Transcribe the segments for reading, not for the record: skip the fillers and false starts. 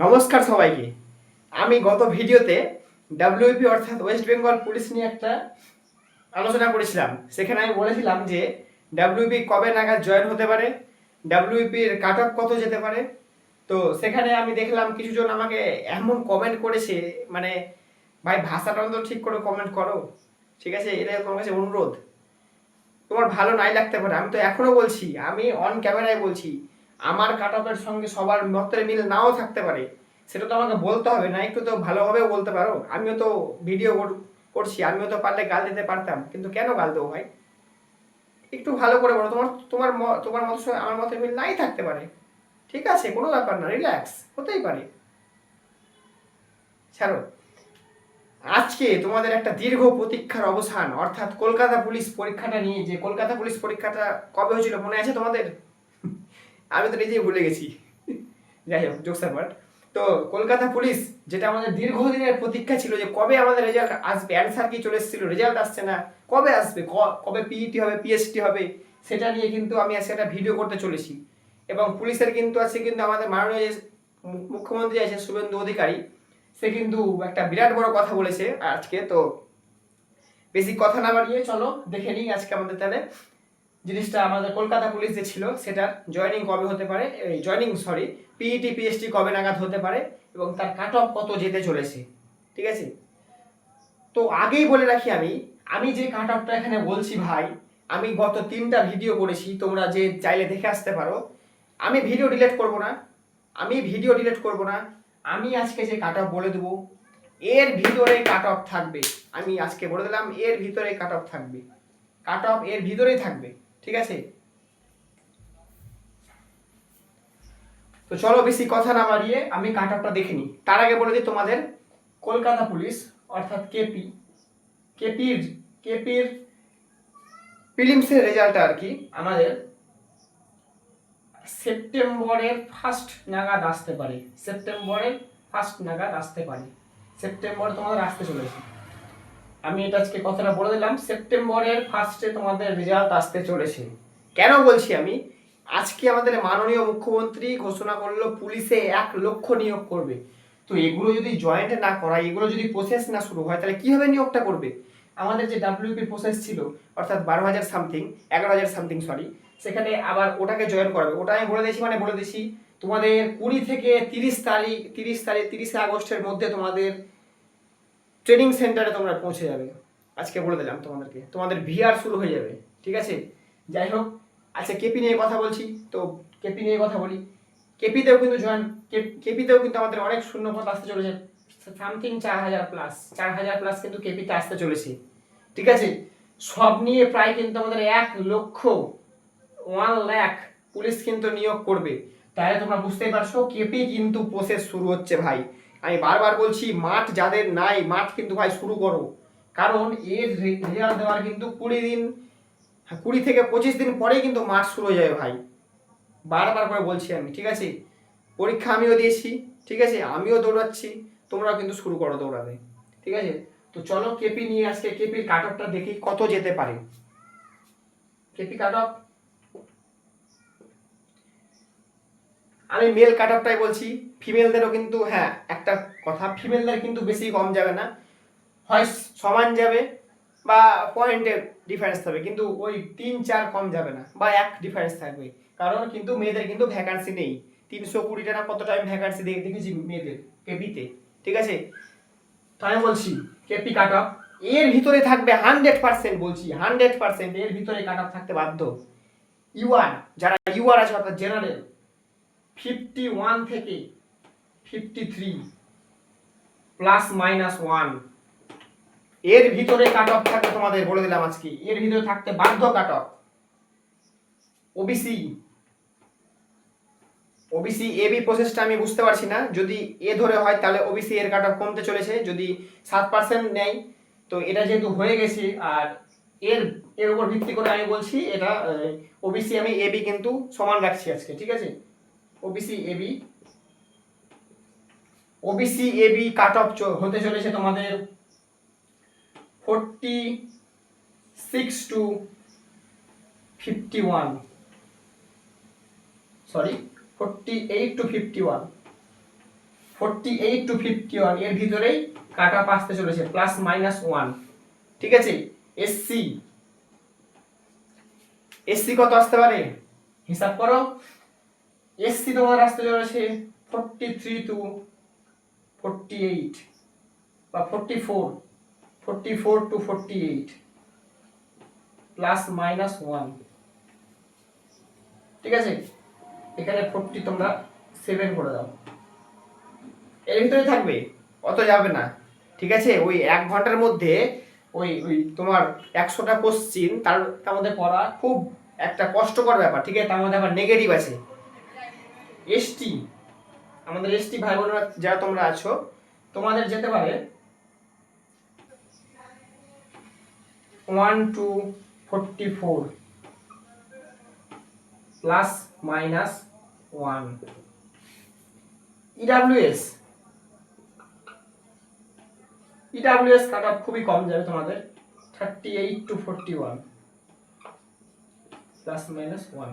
নমস্কার সবাইকে। আমি গত ভিডিওতে ডাব্লিউপি অর্থাৎ ওয়েস্ট বেঙ্গল পুলিশ নিয়ে একটা আলোচনা করেছিলাম। সেখানে আমি বলেছিলাম যে ডাব্লিউপি কবে নাগাদ জয়েন হতে পারে, ডাব্লিউপির কাট অফ কত যেতে পারে। তো সেখানে আমি দেখলাম কিছুজন আমাকে এমন কমেন্ট করেছে, মানে ভাই ভাষাটা তো ঠিক করে কমেন্ট করো, ঠিক আছে? এটা তোমার কাছে অনুরোধ। তোমার ভালো নাই লাগতে পারে, আমি তো এখনো বলছি, আমি অন ক্যামেরায় বলছি, আমার কাট অফের সঙ্গে সবার মতের মিল নাও থাকতে পারে। সেটা তো আমাকে বলতে হবে না, একটু তো ভালোভাবেও বলতে পারো। আমিও তো ভিডিও করছি, আমিও তো পারলে গাল দিতে পারতাম, কিন্তু কেন গাল দেবো ভাই? একটু ভালো করে বলো। তোমার মতের সঙ্গে আমার মতের মিল নাই থাকতে পারে, ঠিক আছে, কোনো ব্যাপার না, রিল্যাক্স, হতেই পারে, ছাড়ো। আজকে তোমাদের একটা দীর্ঘ প্রতীক্ষার অবসান, অর্থাৎ কলকাতা পুলিশ পরীক্ষাটা নিয়ে। যে কলকাতা পুলিশ পরীক্ষাটা কবে হয়েছিল মনে আছে তোমাদের? আমি তো নিজেই ভুলে গেছি। যাই হোক, জোকস অ্যাপার্ট। তো কলকাতা পুলিশ, যেটা আমাদের দীর্ঘদিনের প্রতীক্ষা ছিল যে কবে আমাদের রেজাল্ট আসবে, অ্যান্সার কি চলে এসেছিল, রেজাল্ট আসছে না, কবে আসবে, কবে পিইটি হবে, পিএসটি হবে, সেটা নিয়ে কিন্তু আমি আজকে একটা ভিডিও করতে চলেছি। এবং পুলিশের কিন্তু আছে কিন্তু আমাদের মাননীয় মুখ্যমন্ত্রী আছে শুভেন্দু অধিকারী, সে কিন্তু একটা বিরাট বড় কথা বলেছে আজকে। তো বেশি কথা না বাড়িয়ে চলো দেখে নিই আজকে আমাদের তাহলে জিনিসটা। আমাদের কলকাতা পুলিশ যে ছিল সেটার জয়েনিং কবে হতে পারে, পিইটি পিএসটি কবে নাগাদ হতে পারে, এবং তার কাট অফ কত যেতে চলেছে, ঠিক আছে? তো আগেই বলে রাখি, আমি আমি যে কাট অফটা এখানে বলছি ভাই, আমি গত 3টা ভিডিও করেছি, তোমরা যে চাইলে দেখে আসতে পারো। আমি ভিডিও ডিলিট করব না, আমি আজকে যে কাট অফ বলে দেবো, এর ভিতরে কাট অফ থাকবে। আমি আজকে বলে দিলাম, এর ভিতরে কাট অফ থাকবে, কাট অফ এর ভিতরেই থাকবে, ঠিক আছে? তো চলো বেশি কথা না বাড়িয়ে আমি কাট অফটা দেখে নিই। তার আগে বলে দিই তোমাদের, কলকাতা পুলিশ অর্থাৎ কেপির কেপির প্রিলিমসের রেজাল্ট আর কি আমাদের সেপ্টেম্বরের ফার্স্ট নাগাদ আসতে পারে। সেপ্টেম্বর তোমাদের আসতে চলেছে। আমি এটা আজকে কথাটা বলে দিলাম, সেপ্টেম্বরের ফার্স্টে তোমাদের রেজাল্ট আসতে চলেছে। কেন বলছি আমি? আজকে আমাদের মাননীয় মুখ্যমন্ত্রী ঘোষণা করলো পুলিশে 1 লক্ষ নিয়োগ করবে। তো এগুলো যদি জয়েন্ট না করায়, এগুলো যদি প্রসেস না শুরু হয়, তাহলে কিভাবে নিয়োগটা করবে? আমাদের যে ডাব্লিউপি প্রসেস ছিল, অর্থাৎ 12,000 সামথিং, 11,000 সামথিং, সরি, সেখানে আবার ওটাকে জয়েন করাবে। ওটা আমি বলে দিয়েছি তোমাদের 20 থেকে 30 আগস্টের মধ্যে তোমাদের ট্রেনিং সেন্টারে তোমরা পৌঁছে যাবে। আজকে বলে দিলাম তোমাদেরকে, তোমাদের ভিআর শুরু হয়ে যাবে, ঠিক আছে? যাই হোক, আচ্ছা কেপি নিয়ে কথা বলছি, তো কেপি নিয়ে কথা বলি। কেপিতেও কিন্তু আমাদের অনেক শূন্যপদ আসতে চলেছে, সামথিং 4,000 প্লাস কিন্তু কেপিতে আসতে চলেছে, ঠিক আছে? সব নিয়ে প্রায় কিন্তু আমাদের 1 লাখ পুলিশ কিন্তু নিয়োগ করবে। তাহলে তোমরা বুঝতেই পারছো কেপি কিন্তু প্রসেস শুরু হচ্ছে ভাই। আমি বারবার বলছি, মাঠ যাদের নাই, মাঠ কিন্তু ভাই শুরু করো, কারণ এর রেজাল্ট দেওয়ার কিন্তু 20 থেকে 25 দিন পরেই কিন্তু মাঠ শুরু হয়ে যাবে ভাই। বারবার করে বলছি আমি, ঠিক আছে? পরীক্ষা আমিও দিয়েছি, ঠিক আছে, আমিও দৌড়াচ্ছি, তোমরাও কিন্তু শুরু করো দৌড়াতে, ঠিক আছে? তো চলো কেপি নিয়ে আজকে কেপির কাট অফটা দেখি কত যেতে পারে। কেপি কাট অফ, আমি মেল কাট অফটাই বলছি, ফিমেলদেরও কিন্তু, হ্যাঁ একটা কথা, ফিমেলদের কিন্তু বেশি কম যাবে না, হয় সমান যাবে বা পয়েন্টের ডিফারেন্স থাকবে, কিন্তু ওই 3-4 কম যাবে না, বা 1 ডিফারেন্স থাকবে। কারণ কিন্তু মেয়েদের কিন্তু ভ্যাকান্সি নেই, 320টা না কত টাইম ভ্যাকান্সি দেখেছি মেয়েদের কেপিতে, ঠিক আছে? তো আমি বলছি কেপি কাট অফ এর ভিতরে থাকবে 100%, বলছি 100%, এর ভিতরে কাট অফ থাকতে বাধ্য। ইউআর, যারা ইউআর আছে অর্থাৎ জেনারেল, 51 থেকে 53 +-1, এর ভিতরে কাট অফ থাকবে তোমাদের, বলে দিলাম আজকে, এর ভিতরে থাকতে বাধ্য কাট অফ। ওবিসি এবি প্রসেসটা আমি বুঝতে পারছি না, যদি এ ধরে হয় তাহলে ওবিসি এর কাট অফ কমতে চলেছে, যদি 7% নেয়। তো এটা যেহেতু হয়ে গেছে, আর এর এর উপর ভিত্তি করে আমি বলছি এটা ওবিসি আমি এবি কিন্তু সমান রাখছি আজকে, ঠিক আছে? ওবিসি এবি কাট অফ হতে চলেছে তোমাদের 46 to 51, সরি 48 to 51, 48 to 51 এর ভিতরেই কাট অফ আসতে চলেছে +-1। ঠিক আছে, এসসি এসসি কত আসতে পারে হিসাব করো। এসসি তোমার আসতে চলেছে 43 to 48 বা 44 to 48 +-1। ঠিক আছে, এখানে 40 তোমরা 7 করে দাও, এর ভিতরে থাকবে, অত যাবে না। ঠিক আছে, ওই 1 ঘন্টার মধ্যে ওই ওই তোমার 100টা কোশ্চিন তার মধ্যে পড়া খুব একটা কষ্টকর ব্যাপার। ঠিক আছে, তার মধ্যে আবার নেগেটিভ আছে। এসটি, আমাদের এসটি ভাই বোনেরা যারা তোমরা আছো, তোমাদের যেতে পারে 1 to 44 +-1। ইডাব্লিউএস কাট অফ খুবই কম যাবে তোমাদের 38 to 41 +-1।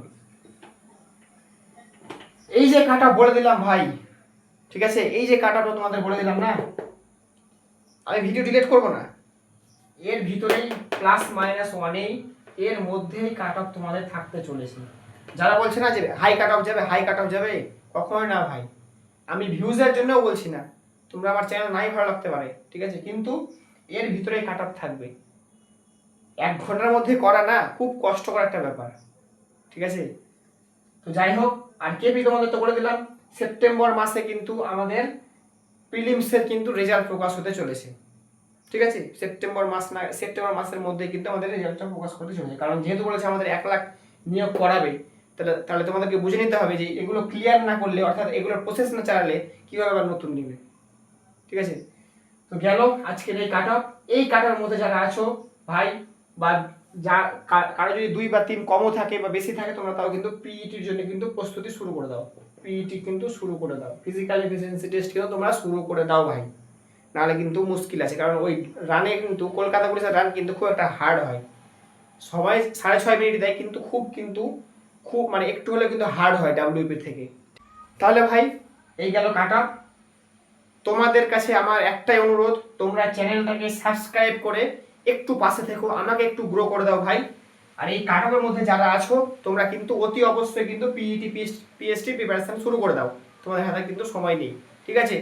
এই যে কাট অফ বলে দিলাম ভাই, ঠিক আছে, এই যে কাট অফটা তোমাদের বলে দিলাম না, আমি ভিডিও ডিলিট করব না, এর ভিতরেই +-1 এর মধ্যেই কাট অফ তোমাদের থাকতে চলেছে। যারা বলছে না যে হাই কাট অফ যাবে, হাই কাট অফ যাবে, কখনোই না ভাই। আমি ভিউজের জন্যও বলছি না, তোমরা আমার চ্যানেল নাই ভালো লাগতে পারে, ঠিক আছে, কিন্তু এর ভিতরেই কাট অফ থাকবে। 1 ঘন্টার মধ্যে করা না খুব কষ্টকর একটা ব্যাপার। ঠিক আছে, তো যাই হোক, আর কেপি তোমাদের তো বলে দিলাম, সেপ্টেম্বর মাসে কিন্তু আমাদের প্রিলিমসের কিন্তু রেজাল্ট প্রকাশ হতে চলেছে। ঠিক আছে, সেপ্টেম্বর মাসের মধ্যে কিন্তু আমাদের রেজাল্টটা প্রকাশ করতে চলেছে। কারণ যেহেতু বলেছে আমাদের 1 লাখ নিয়োগ করাবে, তাহলে তোমাদেরকে বুঝে নিতে হবে যে এগুলো ক্লিয়ার না করলে, অর্থাৎ এগুলোর প্রসেস না চালালে কিভাবে আবার নতুন নিবে। ঠিক আছে, তো গেল আজকের এই কাট অফ। এই কাটার মধ্যে যারা আছো ভাই, বা যা কারো যদি 2 বা 3 কমও থাকে বা বেশি থাকে, তোমরা তাও কিন্তু পিইটির জন্য কিন্তু প্রস্তুতি শুরু করে দাও। পিইটি কিন্তু শুরু করে দাও, ফিজিক্যাল এফিসিয়েন্সি টেস্ট কিন্তু তোমরা শুরু করে দাও ভাই, নাহলে কিন্তু মুশকিল আছে। কারণ ওই রানে কিন্তু কলকাতা পুলিশের রান কিন্তু খুব একটা হার্ড হয়। সবাই 6.5 মিনিট দেয়, কিন্তু খুব মানে একটু হলে কিন্তু হার্ড হয় ডাব্লিউপি থেকে। তাহলে ভাই এই গেল কাট অফ। তোমাদের কাছে আমার একটাই অনুরোধ, তোমরা চ্যানেলটাকে সাবস্ক্রাইব করে একটু পাশে থেকো, আমাকে একটু গ্রো করে দাও ভাই। আর এই কাট অফের মধ্যে যারা আছো, তোমরা কিন্তু অতি অবশ্যই কিন্তু পিইটি পিএসটি প্রিপারেশন শুরু করে দাও, তোমাদের হাতে কিন্তু সময় নেই। ঠিক আছে,